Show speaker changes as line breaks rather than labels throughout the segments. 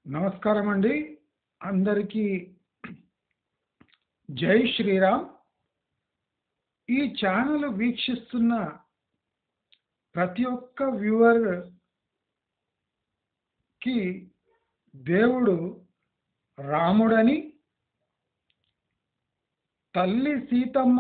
నమస్కారం అండి. అందరికీ జై శ్రీరామ్. ఈ ఛానల్ వీక్షిస్తున్న ప్రతి ఒక్క వ్యూవర్కి దేవుడు రాముడని, తల్లి సీతమ్మ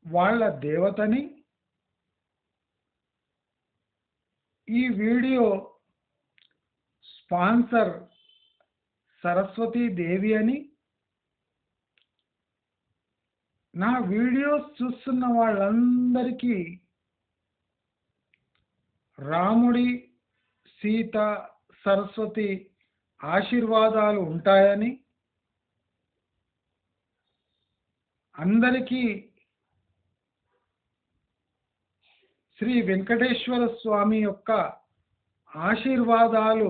వాళ్ళ దేవతని, ఈ వీడియో స్పాన్సర్ సరస్వతీ దేవి అని, నా వీడియోస్ చూస్తున్న వాళ్ళందరికీ రాముడి, సీత, సరస్వతి ఆశీర్వాదాలు ఉంటాయని, అందరికీ శ్రీ వెంకటేశ్వర స్వామి యొక్క ఆశీర్వాదాలు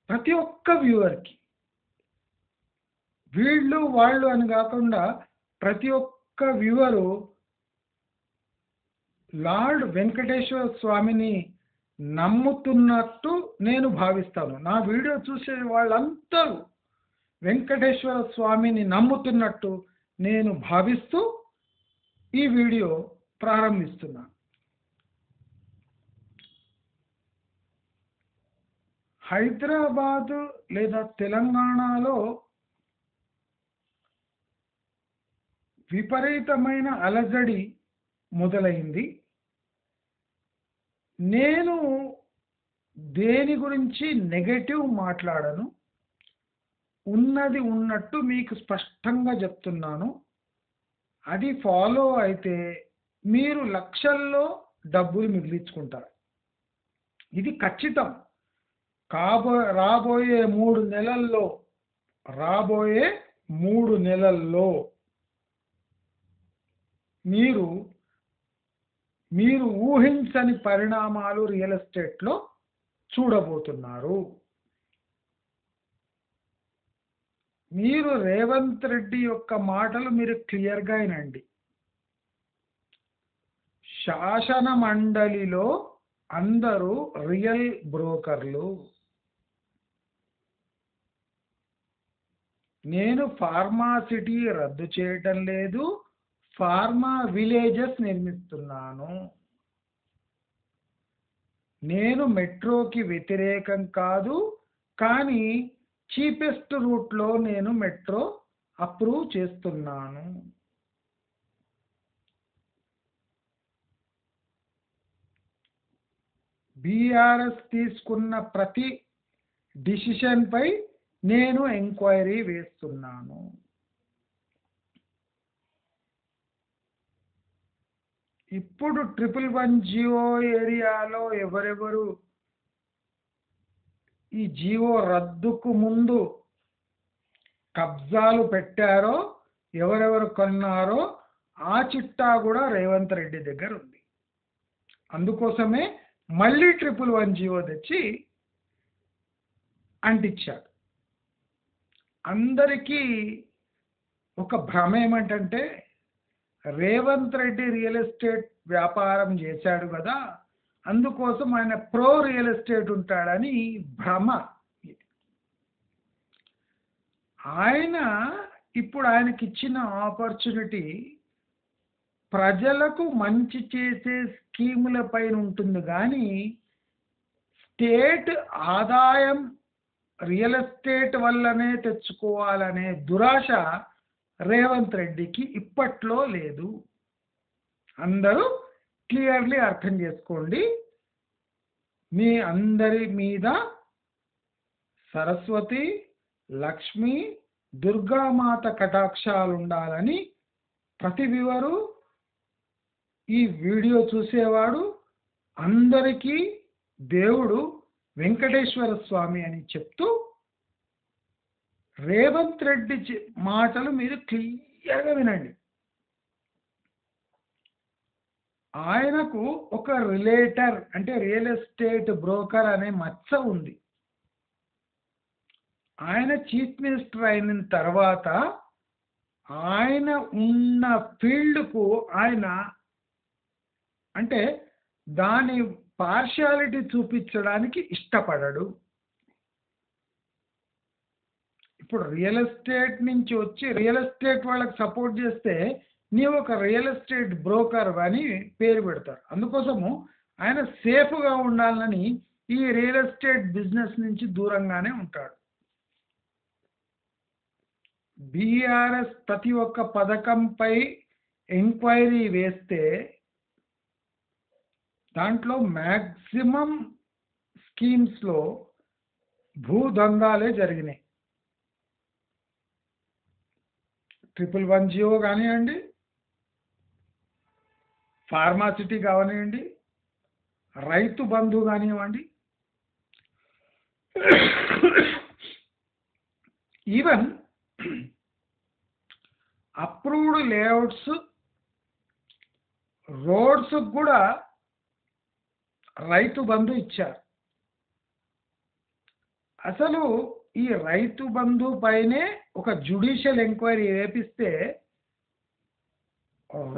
ప్రతి ఒక్క వ్యూవర్కి, వీళ్ళు వాళ్ళు అని కాకుండా ప్రతి ఒక్క వ్యూవరు లార్డ్ వెంకటేశ్వర స్వామిని నమ్ముతున్నట్టు నేను భావిస్తాను. నా వీడియో చూసే వాళ్ళందరూ వెంకటేశ్వర స్వామిని నమ్ముతున్నట్టు నేను భావిస్తూ ఈ వీడియో ప్రారంభిస్తున్నాను. హైదరాబాదు లేదా తెలంగాణలో విపరీతమైన అలజడి మొదలైంది. నేను దేని గురించి నెగటివ్ మాట్లాడను, ఉన్నది ఉన్నట్టు మీకు స్పష్టంగా చెప్తున్నాను. అది ఫాలో అయితే మీరు లక్షల్లో డబ్బులు మిగిలించుకుంటారు. ఇది ఖచ్చితం. రాబోయే 3 నెలల్లో మీరు ఊహించని పరిణామాలు రియల్ ఎస్టేట్లో చూడబోతున్నారు. మీరు రేవంత్ రెడ్డి యొక్క మాటలు మీరు క్లియర్గా వినండి. శాసన మండలిలో అందరూ రియల్ బ్రోకర్లు. నేను ఫార్మా సిటీ రద్దు చేయటం లేదు, ఫార్మా విలేజెస్ నిర్మిస్తున్నాను. నేను మెట్రోకి వ్యతిరేకం కాదు, కానీ చీపెస్ట్ రూట్లో నేను మెట్రో అప్రూవ్ చేస్తున్నాను. బీఆర్ఎస్ తీసుకున్న ప్రతి డిసిషన్పై నేను ఎంక్వైరీ వేస్తున్నాను. ఇప్పుడు 111 ఏరియాలో ఎవరెవరు ఈ జియో రద్దుకు ముందు కబ్జాలు పెట్టారో, ఎవరెవరు కొన్నారో ఆ చిట్టా కూడా రేవంత్ రెడ్డి దగ్గర ఉంది. అందుకోసమే మళ్ళీ 111 జియో తెచ్చి అంటించాడు. అందరికీ ఒక భ్రమ ఏమంటే, రేవంత్ రెడ్డి రియల్ ఎస్టేట్ వ్యాపారం చేశాడు కదా, అందుకోసం ఆయన ప్రో రియల్ ఎస్టేట్ ఉంటాడని భ్రమ. ఇప్పుడు ఆయనకి ఇచ్చిన ఆపర్చునిటీ ప్రజలకు మంచి చేసే స్కీముల పైన ఉంటుంది, కానీ స్టేట్ ఆదాయం రియల్ ఎస్టేట్ వల్లనే తెచ్చుకోవాలనే దురాశ రేవంత్ రెడ్డికి ఇప్పట్లో లేదు. అందరూ క్లియర్లీ అర్థం చేసుకోండి. మీ అందరి మీద సరస్వతి, లక్ష్మి, దుర్గామాత కటాక్షాలు ఉండాలని ప్రతి వ్యూవరు, ఈ వీడియో చూసేవాడు అందరికీ దేవుడు వెంకటేశ్వర స్వామి అని చెప్తూ, రేవంత్ రెడ్డి మాటలు మీరు క్లియర్గా వినండి. ఆయనకు ఒక రిలేటర్ అంటే రియల్ ఎస్టేట్ బ్రోకర్ అనే మచ్చ ఉంది. ఆయన చీఫ్ మినిస్టర్ అయిన తర్వాత ఆయన ఉన్న ఫీల్డ్కు ఆయన అంటే దాని పార్షియాలిటీ చూపించడానికి ఇష్టపడడు. ఇప్పుడు రియల్ ఎస్టేట్ నుంచి వచ్చి రియల్ ఎస్టేట్ వాళ్ళకి సపోర్ట్ చేస్తే నీవు ఒక రియల్ ఎస్టేట్ బ్రోకర్ అని పేరు పెడతారు. అందుకోసము ఆయన సేఫ్గా ఉండాలని ఈ రియల్ ఎస్టేట్ బిజినెస్ నుంచి దూరంగానే ఉంటాడు. బీఆర్ఎస్ ప్రతి ఒక్క పథకంపై ఎంక్వైరీ వేస్తే దాంట్లో మ్యాక్సిమం స్కీమ్స్లో భూదందాలే జరిగినాయి. 110 కానివ్వండి, ఫార్మాసిటీ కానివ్వండి, రైతు బంధు కానివ్వండి, ఈవెన్ అప్రూవ్డ్ లేఅవుట్స్, రోడ్స్ కూడా రైతు బంధు ఇచ్చారు. అసలు ఈ రైతు బంధు పైనే ఒక జ్యుడిషియల్ ఎంక్వైరీ వేపిస్తే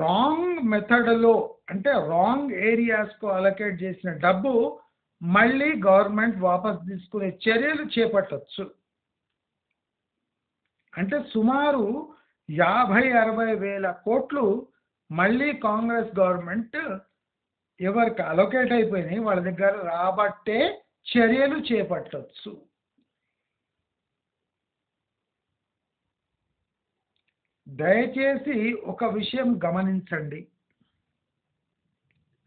రాంగ్ మెథడ్లో అంటే రాంగ్ ఏరియాస్కు అలొకేట్ చేసిన డబ్బు మళ్ళీ గవర్నమెంట్ వాపస్ తీసుకునే చర్యలు చేపట్టవచ్చు. అంటే సుమారు 50-60 వేల కోట్లు మళ్ళీ కాంగ్రెస్ గవర్నమెంట్ ఎవరికి అలొకేట్ అయిపోయినాయి వాళ్ళ దగ్గర రాబట్టే చర్యలు చేపట్టవచ్చు. దయచేసి ఒక విషయం గమనించండి.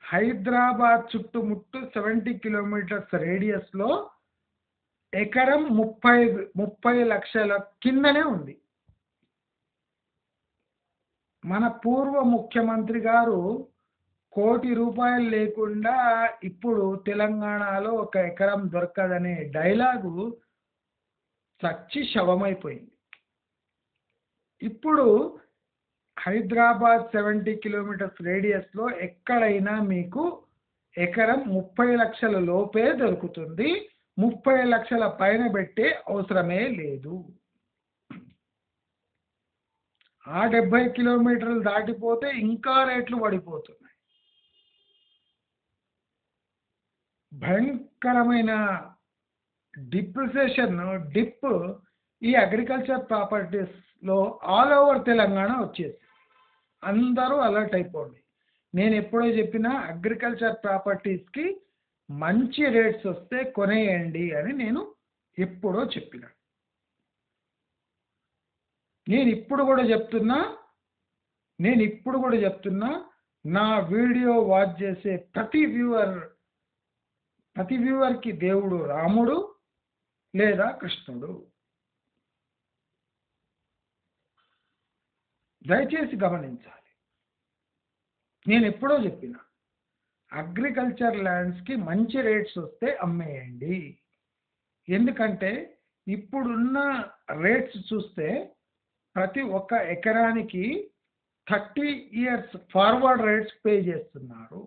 హైదరాబాద్ చుట్టుముట్టు 70 కిలోమీటర్స్ రేడియస్లో ఎకరం 30 లక్షల కిందనే ఉంది. మన పూర్వ ముఖ్యమంత్రి గారు ₹1 లేకుండా ఇప్పుడు తెలంగాణలో ఒక ఎకరం దొరకదనే డైలాగు చచ్చి శవమైపోయింది. ఇప్పుడు హైదరాబాద్ 70 కిలోమీటర్స్ రేడియస్లో ఎక్కడైనా మీకు ఎకరం 30 లక్షల లోపే దొరుకుతుంది. 30 లక్షల పైన పెట్టే అవసరమే లేదు. ఆ 70 కిలోమీటర్లు దాటిపోతే ఇంకా రేట్లు పడిపోతున్నాయి. భయంకరమైన డిప్ ఈ అగ్రికల్చర్ ప్రాపర్టీస్లో ఆల్ ఓవర్ తెలంగాణ వచ్చేసి అందరూ అలర్ట్ అయిపోండి. నేను ఎప్పుడో చెప్పిన అగ్రికల్చర్ ప్రాపర్టీస్కి మంచి రేట్స్ వస్తే కొనేయండి అని నేను ఎప్పుడో చెప్పిన. నేను ఇప్పుడు కూడా చెప్తున్నా నా వీడియో వాచ్ చేసే ప్రతి వ్యూవర్కి దేవుడు రాముడు లేదా కృష్ణుడు. దయచేసి గమనించాలి. నేను ఎప్పుడో చెప్పిన అగ్రికల్చర్ ల్యాండ్స్కి మంచి రేట్స్ వస్తే అమ్మేయండి. ఎందుకంటే ఇప్పుడున్న రేట్స్ చూస్తే ప్రతి ఒక్క ఎకరానికి 30 ఇయర్స్ ఫార్వర్డ్ రేట్స్ పే చేస్తున్నారు.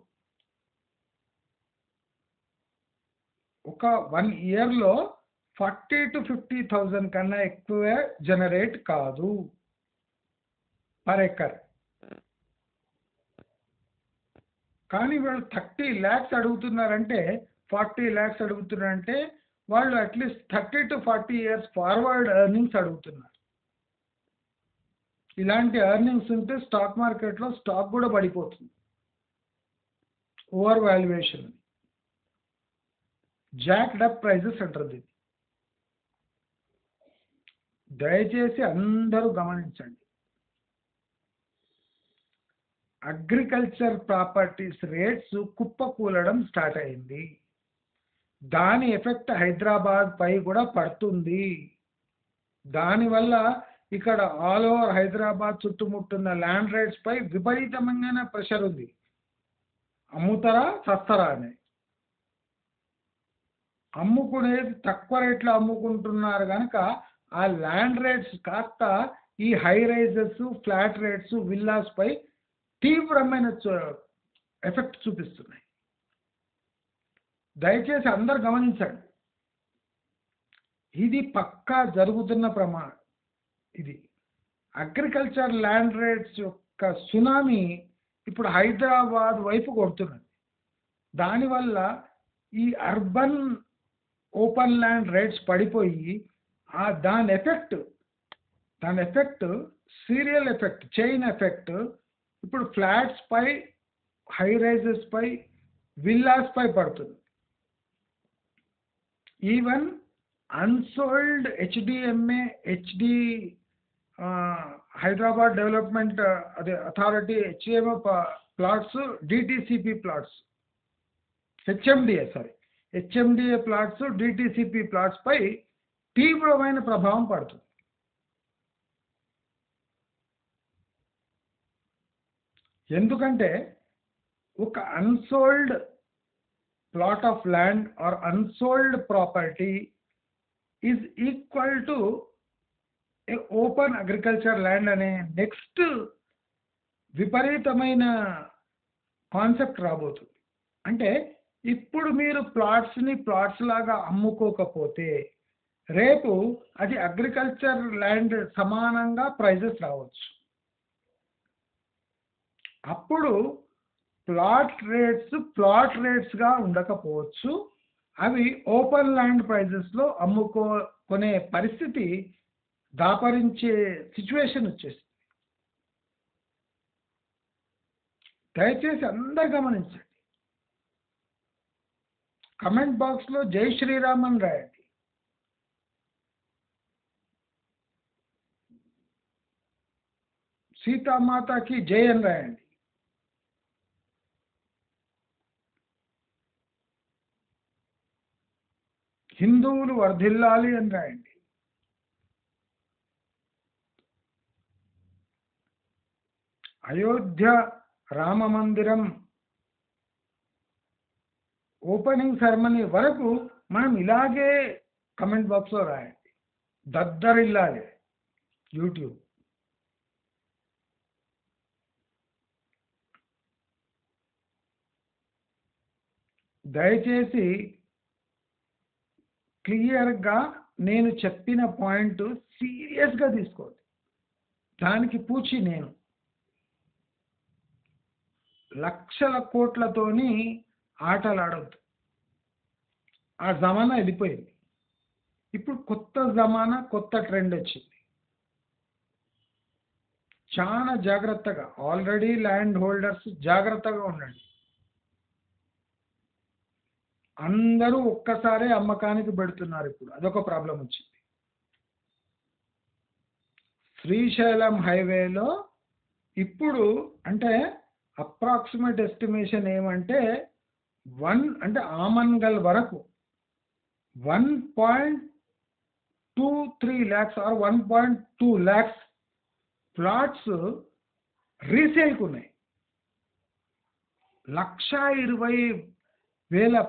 ఒక 1 ఇయర్లో 40,000 to 50,000 కన్నా ఎక్కువ జనరేట్ కాదు పర్ ఎకర్. కానీ వాళ్ళు 30 lakhs అడుగుతున్నారంటే 40 lakhs అడుగుతున్నారంటే వాళ్ళు at least 30 to 40 years forward earnings అడుగుతున్నారు. ఇలాంటి ఎర్నింగ్స్ ఉంటే స్టాక్ మార్కెట్లో స్టాక్ కూడా పడిపోతుంది. Over valuation, jacked up prices అంటారు దీన్ని. దయచేసి అందరూ గమనించండి. అగ్రికల్చర్ ప్రాపర్టీస్ రేట్స్ కుప్పకూలడం స్టార్ట్ అయింది. దాని ఎఫెక్ట్ హైదరాబాద్ పై కూడా పడుతుంది. దానివల్ల ఇక్కడ ఆల్ ఓవర్ హైదరాబాద్ చుట్టుముట్టున్న ల్యాండ్ రేట్స్ పై విపరీతమైన ప్రెషర్ ఉంది. అమ్ముతారా సస్తారా అని. అమ్ముకునేది తక్కువ రేట్లో అమ్ముకుంటున్నారు కనుక ఆ ల్యాండ్ రేట్స్ కాస్త ఈ high rises, flat rates, villas పై తీవ్రమైన ఎఫెక్ట్ చూపిస్తున్నాయి. దయచేసి అందరు గమనించండి. ఇది పక్కా జరుగుతున్న ప్రమాదం. ఇది అగ్రికల్చర్ ల్యాండ్ రేట్స్ యొక్క సునామీ ఇప్పుడు హైదరాబాద్ వైపు కొడుతున్నది. దానివల్ల ఈ అర్బన్ ఓపెన్ ల్యాండ్ రేట్స్ పడిపోయి దాని effect serial effect, chain effect ఇప్పుడు ఫ్లాట్స్ పై, హై రైజెస్ పై, విల్లాస్ పై పడుతుంది. Even unsold HD Hyderabad development authority HDMA plots, DTCP plots, HMDA plots, DTCP plots పై తీవ్రమైన ప్రభావం పడుతుంది. ఎందుకంటే ఒక unsold plot of land or unsold property is equal to a open agriculture land అనే నెక్స్ట్ విపరీతమైన కాన్సెప్ట్ రాబోతుంది. అంటే ఇప్పుడు మీరు ప్లాట్స్ లాగా అమ్ముకోకపోతే రేపు అది అగ్రికల్చర్ ల్యాండ్ సమానంగా ప్రైజెస్ రావచ్చు. అప్పుడు ప్లాట్ రేట్స్గా ఉండకపోవచ్చు, అవి ఓపెన్ ల్యాండ్ ప్రైజెస్లో అమ్ముకొనే పరిస్థితి దాపరించే సిచ్యువేషన్ వచ్చేసింది. దయచేసి అందరు గమనించండి. కమెంట్ బాక్స్లో జై శ్రీరామ్ అని రాయండి. సీతామాతకి జై అని రాయండి. హిందువులు వర్ధిల్లాలి అని రాయండి. అయోధ్య రామ మందిరం ఓపెనింగ్ సెరమనీ వరకు మనం ఇలాగే కమెంట్ బాక్స్లో రాయండి. దద్దరిల్లాలి యూట్యూబ్. దయచేసి క్లియర్గా నేను చెప్పిన పాయింట్ సీరియస్గా తీసుకోండి. దానికి పూచి నేను లక్షల కోట్లతోని ఆటలాడొద్దు. ఆ జమానా వెళ్ళిపోయింది. ఇప్పుడు కొత్త జమానా, కొత్త ట్రెండ్ వచ్చింది. చాలా జాగ్రత్తగా, ఆల్రెడీ ల్యాండ్ హోల్డర్స్ జాగ్రత్తగా ఉండండి. అందరూ ఒక్కసారే అమ్మకానికి పెడుతున్నారు. ఇప్పుడు అదొక ప్రాబ్లం వచ్చింది. శ్రీశైలం హైవేలో ఇప్పుడు అంటే అప్రాక్సిమేట్ ఎస్టిమేషన్ ఏమంటే అంటే ఆమన్గల్ వరకు 1.23 lakhs ఆర్ 1.2 lakhs ప్లాట్స్ రీసేల్కి ఉన్నాయి. 1,20,000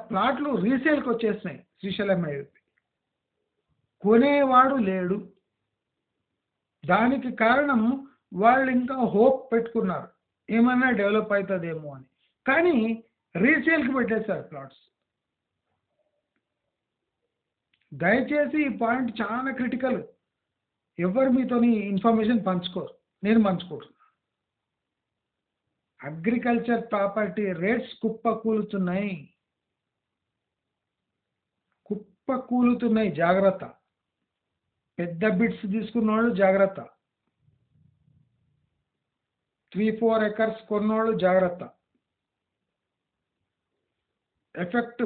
ప్లాట్లు రీసేల్కి వచ్చేసినాయి శ్రీశైలం హైవే. కొనేవాడు లేడు. దానికి కారణం వాళ్ళు ఇంకా హోప్ పెట్టుకున్నారు ఏమన్నా డెవలప్ అవుతుందేమో అని, కానీ రీసేల్కి పెట్టేశారు ప్లాట్స్. దయచేసి ఈ పాయింట్ చాలా క్రిటికల్. ఎవరు మీతోని ఇన్ఫర్మేషన్ పంచుకోరు, నేను పంచుకుంటున్నాను. అగ్రికల్చర్ ప్రాపర్టీ రేట్స్ కుప్పకూలుతున్నాయి. జాగ్రత్త. పెద్ద బిట్స్ తీసుకున్న వాళ్ళు జాగ్రత్త. 3-4 acres కొన్నోళ్ళు జాగ్రత్త. ఎఫెక్ట్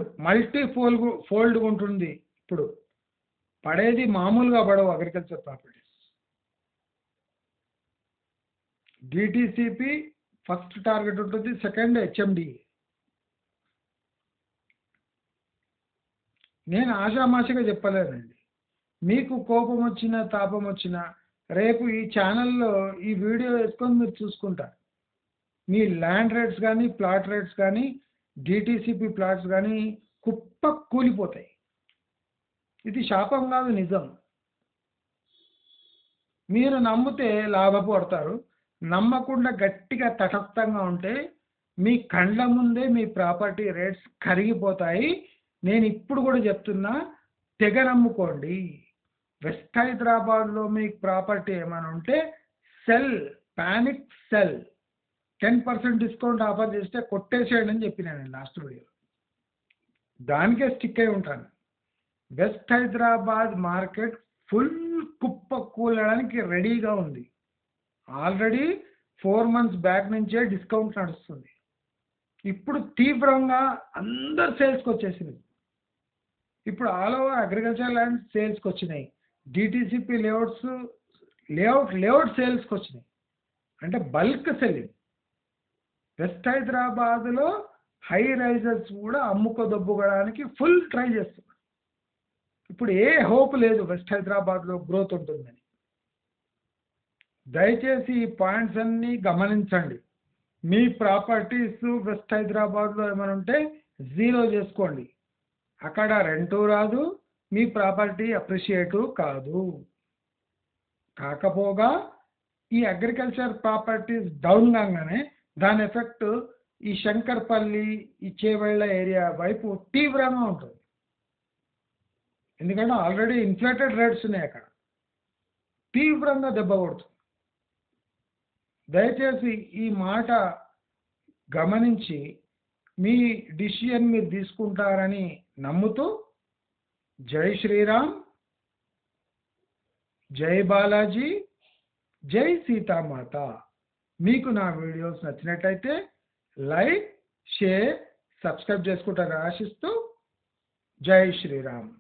ఫోల్డ్ ఉంటుంది. ఇప్పుడు పడేది మామూలుగా పడవు agriculture properties. DTCP first target ఉంటుంది, సెకండ్ హెచ్ఎండిఏ. నేను ఆషామాషిగా చెప్పలేనండి. మీకు కోపం వచ్చినా తాపం వచ్చినా రేపు ఈ ఛానల్లో ఈ వీడియో వేసుకొని మీరు చూసుకుంటారు. మీ ల్యాండ్ రేట్స్ కానీ, ప్లాట్ రేట్స్ కానీ, డిటిసిపి ప్లాట్స్ కానీ కుప్ప కూలిపోతాయి. ఇది శాపం కాదు, నిజం. మీరు నమ్మితే లాభపడతారు, నమ్మకుండా గట్టిగా తటస్థంగా ఉంటే మీ కళ్ళ ముందే మీ ప్రాపర్టీ రేట్స్ కరిగిపోతాయి. నేను ఇప్పుడు కూడా చెప్తున్నా, తెగ నమ్ముకోండి. వెస్ట్ హైదరాబాద్లో మీకు ప్రాపర్టీ ఏమైనా ఉంటే ప్యానిక్ సెల్. 10% డిస్కౌంట్ ఆఫర్ చేస్తే కొట్టేసేయండి అని చెప్పినా నేను లాస్ట్ వీడియో. దానికే స్టిక్ అయి ఉంటాను. వెస్ట్ హైదరాబాద్ మార్కెట్ ఫుల్ కుప్ప కూలడానికి రెడీగా ఉంది. ఆల్రెడీ 4 మంత్స్ బ్యాక్ నుంచే డిస్కౌంట్ నడుస్తుంది. ఇప్పుడు తీవ్రంగా అందరు సేల్స్కి వచ్చేసింది. ఇప్పుడు ఆల్ ఓవర్ అగ్రికల్చర్ ల్యాండ్ సేల్స్కి వచ్చినాయి. డిటిసిపి లేఅవుట్ సేల్స్కి వచ్చినాయి. అంటే బల్క్ సెల్లింగ్. వెస్ట్ హైదరాబాద్లో హై రైజర్స్ కూడా అమ్ముకోదొబ్బుకోవడానికి ఫుల్ ట్రై చేస్తున్నారు. ఇప్పుడు ఏ హోప్ లేదు వెస్ట్ హైదరాబాద్లో గ్రోత్ ఉంటుందని. దయచేసి ఈ పాయింట్స్ అన్నీ గమనించండి. మీ ప్రాపర్టీస్ వెస్ట్ హైదరాబాద్లో ఏమైనా ఉంటే జీరో చేసుకోండి. అక్కడ రెంటు రాదు, మీ ప్రాపర్టీ అప్రిషియేటు కాదు. కాకపోగా ఈ అగ్రికల్చర్ ప్రాపర్టీస్ డౌన్ కాగానే దాని ఎఫెక్ట్ ఈ శంకర్పల్లి, ఈ చేవెళ్ళ ఏరియా వైపు తీవ్రంగా ఉంటుంది. ఎందుకంటే ఆల్రెడీ ఇన్ఫ్లేటెడ్ రేట్స్ ఉన్నాయి, అక్కడ తీవ్రంగా దెబ్బ కొడుతుంది. దయచేసి ఈ మాట గమనించి మీ డిసిషన్ మీరు తీసుకుంటారని నమ్ముతూ, జై శ్రీరామ్, జై బాలాజీ, జై సీతామాత. మీకు నా వీడియోస్ నచ్చినట్లయితే లైక్, షేర్, సబ్స్క్రైబ్ చేసుకుంటారని ఆశిస్తూ జై శ్రీరామ్.